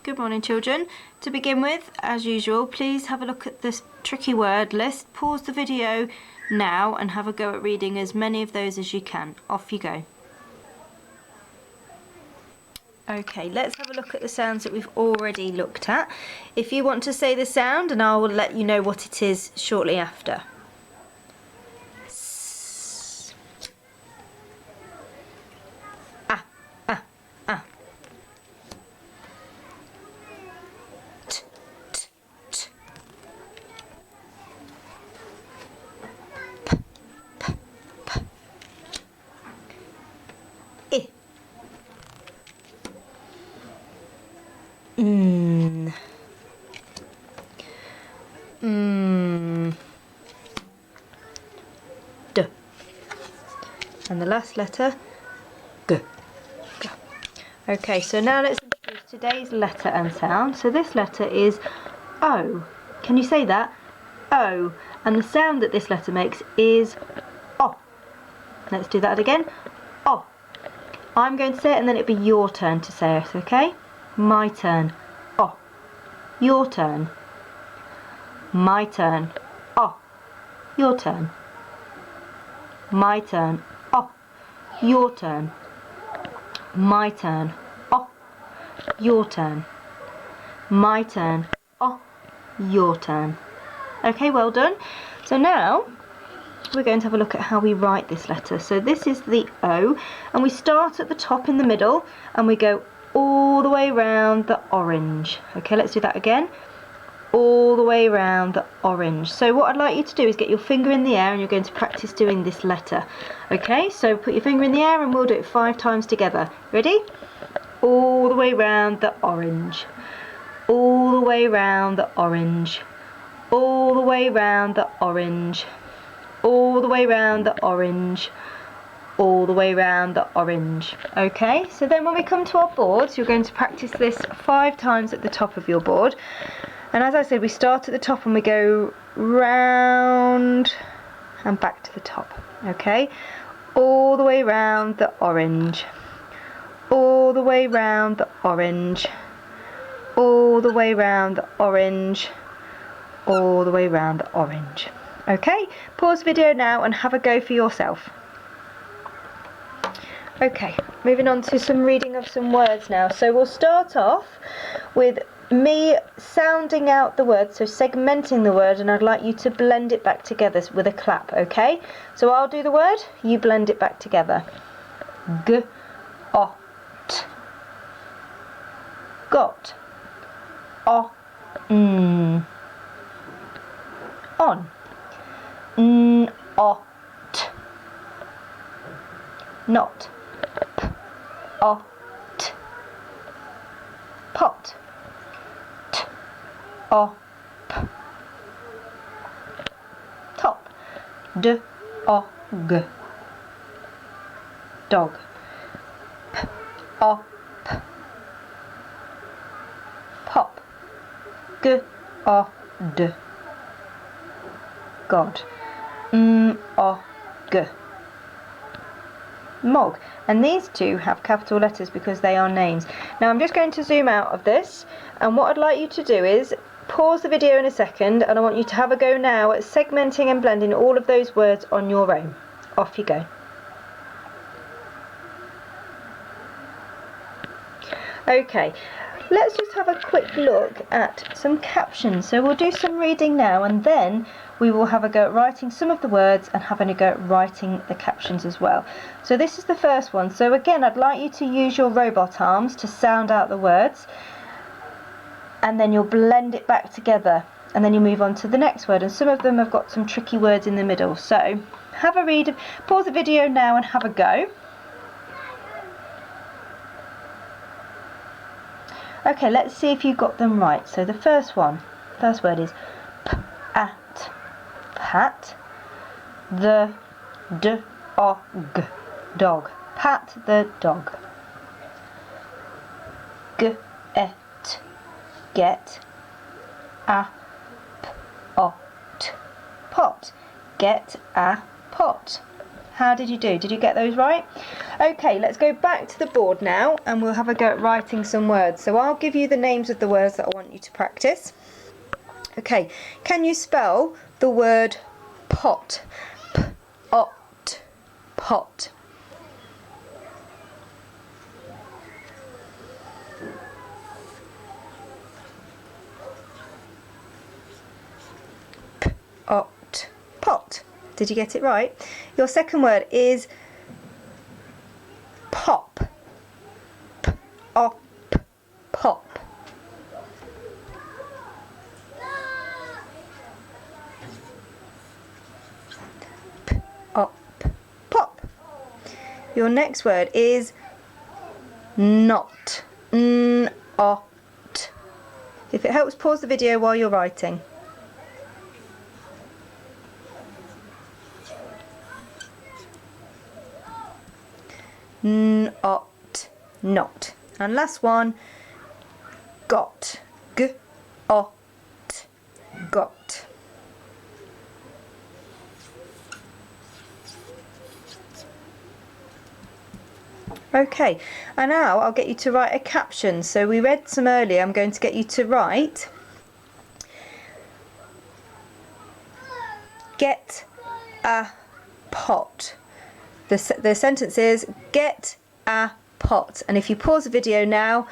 Good morning, children. To begin with, as usual, please have a look at this tricky word list. Pause the video now and have a go at reading as many of those as you can. Off you go. Okay, let's have a look at the sounds that we've already looked at. If you want to say the sound, and I will let you know what it is shortly after. S. Ah, ah, ah. T, t, t. P, p, p. I. Mm. Mm. D. And the last letter, G. G. Okay, so now let's introduce today's letter and sound. So this letter is O. Can you say that? O. And the sound that this letter makes is O. Let's do that again. O. I'm going to say it and then it'll be your turn to say it, okay? My turn. O. Your turn. My turn. O. Your turn. My turn. O. Your turn. My turn. O. Your turn. My turn. O. Your turn. Okay, well done. So now we're going to have a look at how we write this letter. So this is the O, and we start at the top in the middle and we go all the way round the orange. Okay, let's do that again. All the way round the orange. So what I'd like you to do is get your finger in the air and you're going to practice doing this letter. Okay, so put your finger in the air and we'll do it 5 times together. Ready? All the way round the orange. All the way round the orange. All the way round the orange. All the way round the orange. All the way round the orange. Okay, so then when we come to our boards, you're going to practice this 5 times at the top of your board. And as I said, we start at the top and we go round and back to the top. Okay, all the way round the orange. All the way round the orange. All the way round the orange. All the way round the orange. Okay, pause the video now and have a go for yourself. Okay, moving on to some reading of some words now. So we'll start off with me sounding out the word, so segmenting the word, and I'd like you to blend it back together with a clap, okay? So I'll do the word, you blend it back together. G, o, t. Got. O, on. N, o, t. Not. P, o, t. Pot. T, o, p. Top. D, o, g. Dog. P, o, p. Pop. G, o, d. God. M, o, g. Mog. And these two have capital letters because they are names. Now I'm just going to zoom out of this, and what I'd like you to do is pause the video in a second, and I want you to have a go now at segmenting and blending all of those words on your own. Off you go. Okay, let's just have a quick look at some captions. So we'll do some reading now, and then we will have a go at writing some of the words and having a go at writing the captions as well. So this is the first one. So again, I'd like you to use your robot arms to sound out the words, and then you'll blend it back together, and then you move on to the next word, and some of them have got some tricky words in the middle. So have a read, pause the video now and have a go. Okay, let's see if you got them right. So the first word is p-at. Pat. The dog. Dog. Pat the dog. Get. Get. A pot. Pot. Get a pot. How did you do? Did you get those right? Okay, let's go back to the board now and we'll have a go at writing some words. So I'll give you the names of the words that I want you to practice. Okay, can you spell the word pot? P-ot, pot. P-ot, pot. Did you get it right? Your second word is pop. P-op, pop. P-op, pop. Your next word is not. N-ot. If it helps, pause the video while you're writing. N-ot, not. And last one, got. G-ot, got. Okay, and now I'll get you to write a caption. So we read some earlier. I'm going to get you to write get a pot. The sentence is get a pot, and if you pause the video now,